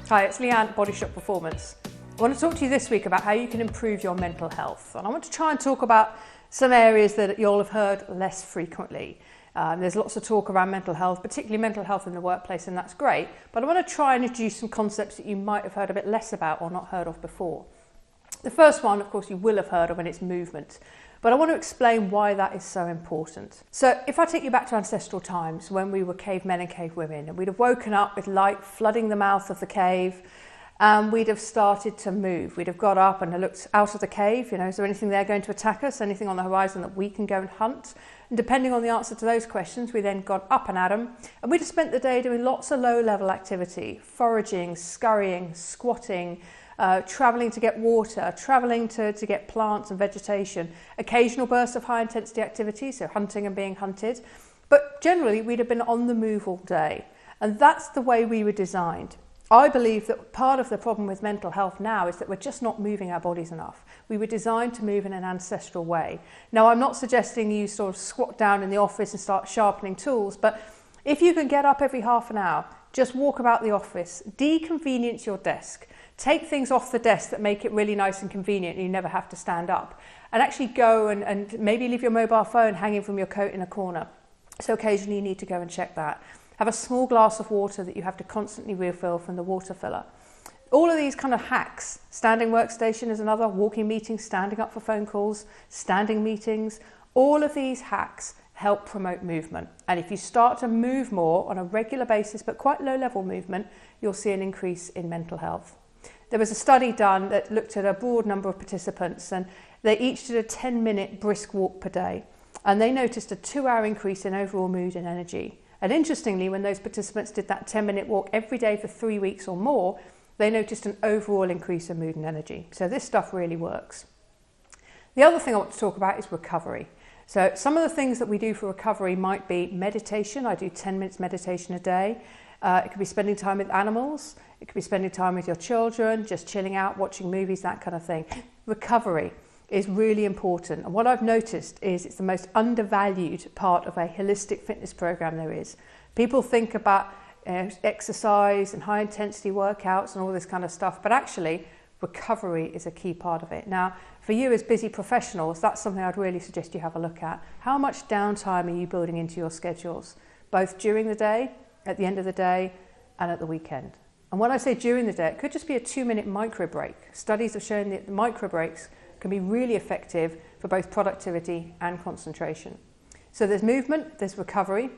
Hi, it's Leanne at Body Shop Performance. I want to talk to you this week about how you can improve your mental health. And I want to try and talk about some areas that you'll have heard less frequently. There's lots of talk around mental health, particularly mental health in the workplace, and that's great. But I want to try and introduce some concepts that you might have heard a bit less about or not heard of before. The first one, of course, you will have heard of, and it's movement. But I want to explain why that is so important. So if I take you back to ancestral times when we were cavemen and cavewomen, and we'd have woken up with light flooding the mouth of the cave, and we'd have started to move. We'd have got up and looked out of the cave, is there anything there going to attack us? Anything on the horizon that we can go and hunt? And depending on the answer to those questions, we then got up and at 'em, and we'd have spent the day doing lots of low-level activity, foraging, scurrying, squatting, travelling to get water, travelling to get plants and vegetation, occasional bursts of high intensity activity, so hunting and being hunted. But generally, we'd have been on the move all day. And that's the way we were designed. I believe that part of the problem with mental health now is that we're just not moving our bodies enough. We were designed to move in an ancestral way. Now, I'm not suggesting you sort of squat down in the office and start sharpening tools, but if you can get up every half an hour, just walk about the office, deconvenience your desk, take things off the desk that make it really nice and convenient and you never have to stand up, and actually go and maybe leave your mobile phone hanging from your coat in a corner. So occasionally you need to go and check that. Have a small glass of water that you have to constantly refill from the water filler. All of these kind of hacks, standing workstation is another, walking meetings, standing up for phone calls, standing meetings, all of these hacks help promote movement. And if you start to move more on a regular basis, but quite low level movement, you'll see an increase in mental health. There was a study done that looked at a broad number of participants, and they each did a 10-minute brisk walk per day. And they noticed a 2-hour increase in overall mood and energy. And interestingly, when those participants did that 10-minute walk every day for 3 weeks or more, they noticed an overall increase in mood and energy. So this stuff really works. The other thing I want to talk about is recovery. So some of the things that we do for recovery might be meditation. I do 10 minutes meditation a day. It could be spending time with animals. It could be spending time with your children, just chilling out, watching movies, that kind of thing. Recovery is really important. And what I've noticed is it's the most undervalued part of a holistic fitness program there is. People think about exercise and high intensity workouts and all this kind of stuff, but actually recovery is a key part of it. Now, for you as busy professionals, that's something I'd really suggest you have a look at. How much downtime are you building into your schedules, both during the day, at the end of the day, and at the weekend? And when I say during the day, it could just be a 2-minute micro break. Studies have shown that the micro breaks can be really effective for both productivity and concentration. So there's movement, there's recovery.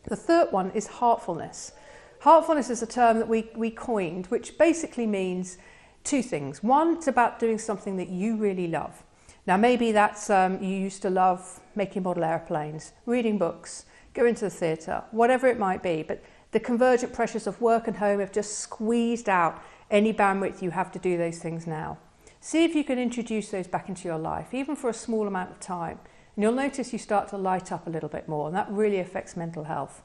The third one is heartfulness. Heartfulness is a term that we coined, which basically means two things. One, it's about doing something that you really love. Now maybe that's you used to love making model airplanes, reading books, going to the theatre, whatever it might be, but the convergent pressures of work and home have just squeezed out any bandwidth you have to do those things now. See if you can introduce those back into your life, even for a small amount of time. And you'll notice you start to light up a little bit more, and that really affects mental health.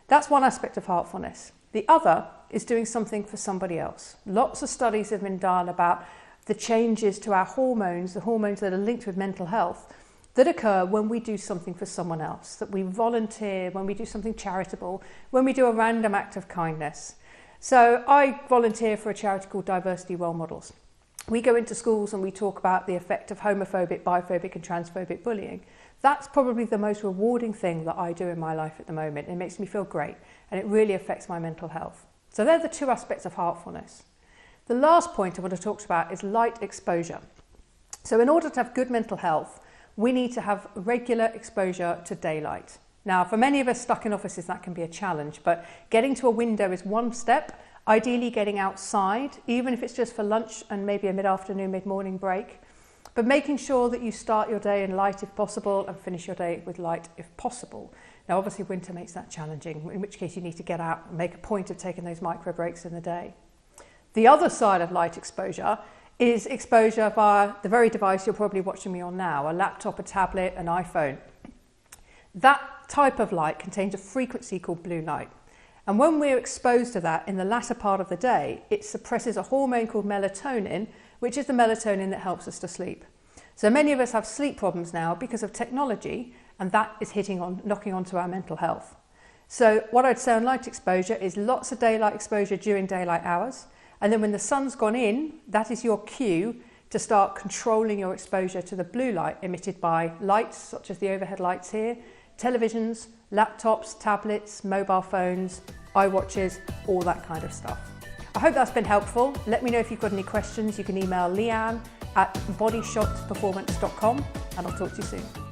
That's one aspect of heartfulness. The other is doing something for somebody else. Lots of studies have been done about the changes to our hormones, the hormones that are linked with mental health, that occur when we do something for someone else, that we volunteer, when we do something charitable, when we do a random act of kindness. So I volunteer for a charity called Diversity Role Models. We go into schools and we talk about the effect of homophobic, biphobic and transphobic bullying. That's probably the most rewarding thing that I do in my life at the moment. It makes me feel great and it really affects my mental health. So they're the two aspects of heartfulness. The last point I want to talk about is light exposure. So in order to have good mental health, we need to have regular exposure to daylight. Now, for many of us stuck in offices, that can be a challenge, but getting to a window is one step. Ideally getting outside, even if it's just for lunch and maybe a mid-afternoon, mid-morning break, but making sure that you start your day in light if possible and finish your day with light if possible. Now, obviously winter makes that challenging, in which case you need to get out and make a point of taking those micro breaks in the day. The other side of light exposure is exposure via the very device you're probably watching me on now, a laptop, a tablet, an iPhone. That type of light contains a frequency called blue light. And when we're exposed to that in the latter part of the day, it suppresses a hormone called melatonin, which is the melatonin that helps us to sleep. So many of us have sleep problems now because of technology, and that is knocking onto our mental health. So what I'd say on light exposure is lots of daylight exposure during daylight hours, And then when the sun's gone in, that is your cue to start controlling your exposure to the blue light emitted by lights such as the overhead lights here, televisions, laptops, tablets, mobile phones, iWatches, all that kind of stuff. I hope that's been helpful. Let me know if you've got any questions. You can email Leanne at bodyshotperformance.com and I'll talk to you soon.